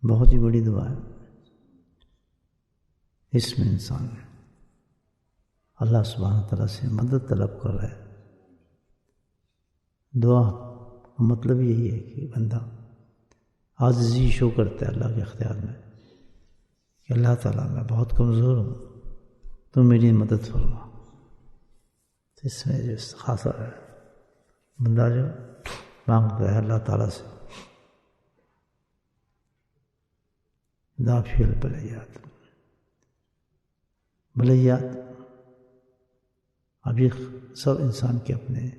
بہت ہی بڑی دعا ہے. اس میں انسان اللہ سبحانہ تعالیٰ سے مدد طلب کر رہا ہے. دعا کا مطلب یہی ہے کہ بندہ عاجزی شو کرتا ہے اللہ کے اختیار میں کہ اللہ تعالیٰ میں بہت کمزور ہوں، تو میری مدد فرما. اس میں جو خاصا ہے بندہ جو مانگتا ہے اللہ تعالیٰ سے دافی البلیات. بلیات ابھی سب انسان کے اپنے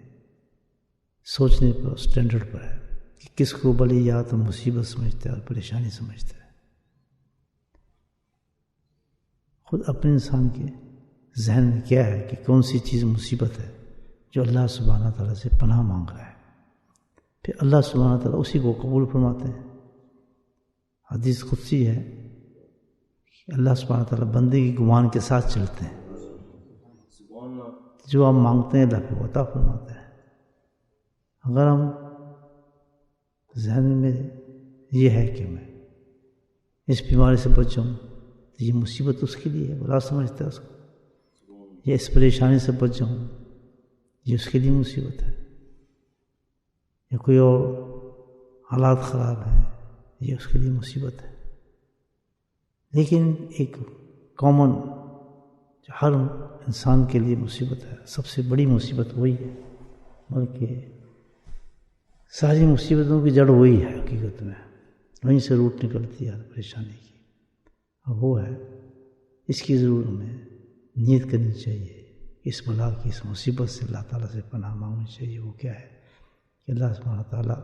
سوچنے پر سٹینڈرڈ پر ہے کہ کس کو بلیات اور مصیبت سمجھتا ہے اور پریشانی سمجھتا ہے. خود اپنے انسان کے ذہن میں کیا ہے کہ کون سی چیز مصیبت ہے جو اللہ سبحانہ تعالیٰ سے پناہ مانگ رہا ہے، پھر اللہ سبحانہ تعالیٰ اسی کو قبول فرماتے ہیں. حدیث قدسی ہے کہ اللہ سبحانہ تعالیٰ بندے کی گمان کے ساتھ چلتے ہیں، جو آپ مانگتے ہیں اللہ پہ عطا فرماتے ہیں. اگر ہم ذہن میں یہ ہے کہ میں اس بیماری سے بچ جاؤں تو یہ مصیبت اس کے لیے ہے، برا سمجھتا ہے اس کو. یہ اس پریشانی سے بچ جاؤں یہ اس کے لیے مصیبت ہے. یا کوئی اور حالات خراب ہیں یہ اس کے لیے مصیبت ہے. لیکن ایک کامن جو ہر انسان کے لیے مصیبت ہے، سب سے بڑی مصیبت وہی ہے، بلکہ ساری مصیبتوں کی جڑ وہی ہے حقیقت میں، وہیں سے روٹ نکلتی ہے پریشانی کی. اور وہ ہے اس کی ضرور ہمیں نیت کرنی چاہیے کہ اس بلا کی اس مصیبت سے اللہ تعالیٰ سے پناہ مانگنی چاہیے. وہ کیا ہے کہ اللہ سبحانہ تعالیٰ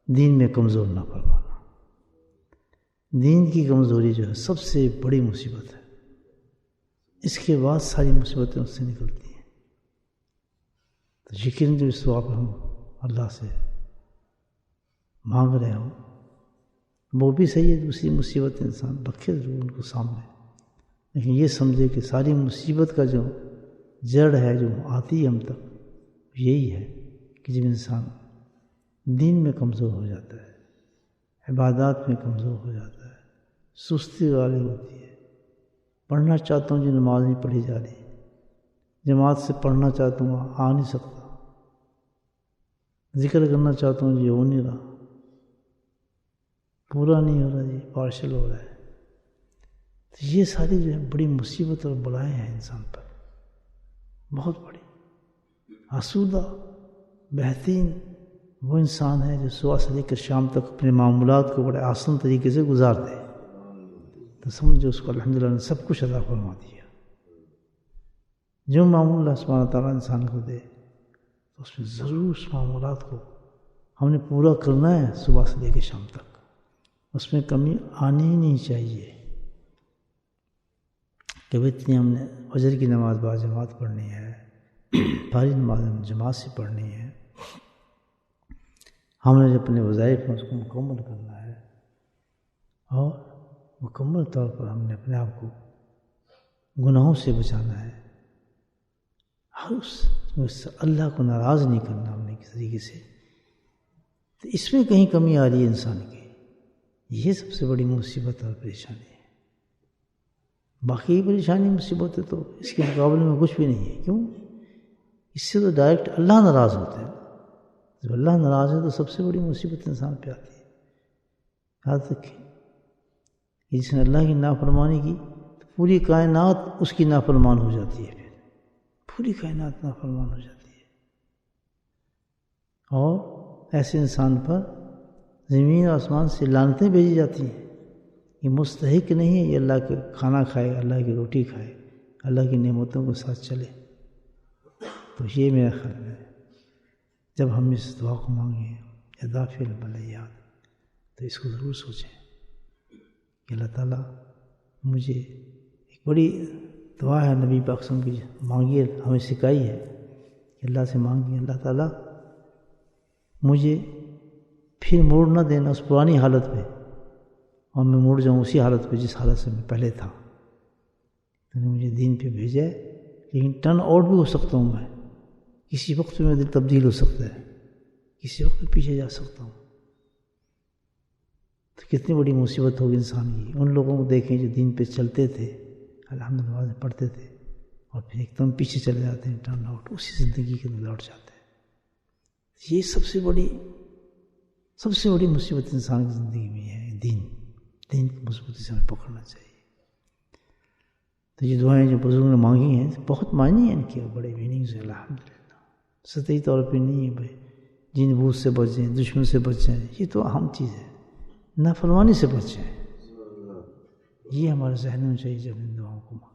دین میں کمزور نہ فرمانا. دین کی کمزوری جو ہے سب سے بڑی مصیبت ہے، اس کے بعد ساری مصیبتیں اس سے نکلتی ہیں. تو یقین جو اس وقت ہم اللہ سے مانگ رہے ہوں وہ بھی صحیح ہے. دوسری مصیبت انسان رکھے ضرور ان کو سامنے، لیکن یہ سمجھے کہ ساری مصیبت کا جو جڑ ہے جو آتی ہے ہم تک یہی ہے کہ جب انسان دین میں کمزور ہو جاتا ہے، عبادات میں کمزور ہو جاتا ہے، سستی غالب ہوتی ہے. پڑھنا چاہتا ہوں جو نماز نہیں پڑھی جا رہی، جماعت سے پڑھنا چاہتا ہوں آ نہیں سکتا، ذکر کرنا چاہتا ہوں جو ہو نہیں رہا، پورا نہیں ہو رہا جی، پارشل ہو رہا ہے. تو یہ ساری جو ہے بڑی مصیبت اور بلائیں ہیں انسان پر، بہت بڑی. آسودہ بہترین وہ انسان ہے جو صبح سے لے کر شام تک اپنے معمولات کو بڑے آسان طریقے سے گزار دے. تو سمجھو اس کو الحمدللہ نے سب کچھ عطا فرما دیا. جو معمول اللہ سبحانہ تعالیٰ انسان کو دے تو اس میں ضرور اس معمولات کو ہم نے پورا کرنا ہے صبح سے لے کے شام تک. اس میں کمی آنی ہی نہیں چاہیے. کہ اتنی ہم نے فجر کی نماز با جماعت پڑھنی ہے، پاری نماز جماعت سے پڑھنی ہے، ہم نے جو اپنے وظائف ہیں اس کو مکمل کرنا ہے، اور مکمل طور پر ہم نے اپنے آپ کو گناہوں سے بچانا ہے. ہر اس اللہ کو ناراض نہیں کرنا ہم نے کسی طریقے سے. تو اس میں کہیں کمی آ رہی ہے انسان کی، یہ سب سے بڑی مصیبت اور پریشانی ہے. باقی پریشانی مصیبت ہے تو اس کے مقابلے میں کچھ بھی نہیں ہے. کیوں؟ اس سے تو ڈائریکٹ اللہ ناراض ہوتے ہیں. جب اللہ ناراض ہے تو سب سے بڑی مصیبت انسان پہ آتی ہے. یاد رکھیں کہ جس نے اللہ کی نافرمانی کی تو پوری کائنات اس کی نافرمان ہو جاتی ہے. پھر پوری کائنات نافرمان ہو جاتی ہے. اور ایسے انسان پر زمین آسمان سے لعنتیں بھیجی جاتی ہیں. یہ مستحق نہیں ہے یہ اللہ کے کھانا کھائے، اللہ کی روٹی کھائے، اللہ کی نعمتوں کے ساتھ چلے. تو یہ میرا خیال ہے جب ہم اس دعا کو مانگیں یا دافع البلیات تو اس کو ضرور سوچیں کہ اللہ تعالیٰ مجھے ایک بڑی دعا ہے نبی پاک صلی اللہ علیہ وسلم کی مانگیے، ہمیں سکھائی ہے کہ اللہ سے مانگیے اللہ تعالیٰ مجھے پھر موڑ نہ دینا اس پرانی حالت پہ، اور میں مڑ جاؤں اسی حالت پہ جس حالت سے میں پہلے تھا. تو نے مجھے دین پہ بھیجا ہے، لیکن ٹرن آؤٹ بھی ہو سکتا ہوں میں، کسی وقت میں دل تبدیل ہو سکتا ہے، کسی وقت میں پیچھے جا سکتا ہوں. تو کتنی بڑی مصیبت ہوگی انسان کی. ان لوگوں کو دیکھیں جو دین پہ چلتے تھے، الحمدللہ پڑھتے تھے، اور پھر ایک دم پیچھے چلے جاتے ہیں، ٹرن آؤٹ اسی زندگی کے اندر لوٹ جاتے ہیں. یہ سب سے بڑی مصیبت انسان کی زندگی میں ہے. دین کو مضبوطی سے ہمیں پکڑنا چاہیے. تو یہ دعائیں جو بزرگوں نے مانگی ہیں بہت معنی ہیں ان کے، بڑے میننگز ہیں الحمدللہ. سطحی طور پہ نہیں ہے بھائی جن بوجھ سے بچیں، دشمن سے بچیں، یہ تو اہم چیز ہے. نافرمانی سے بچیں، یہ ہمارے ذہن میں چاہیے جب ان دعاؤں کو مانگیں.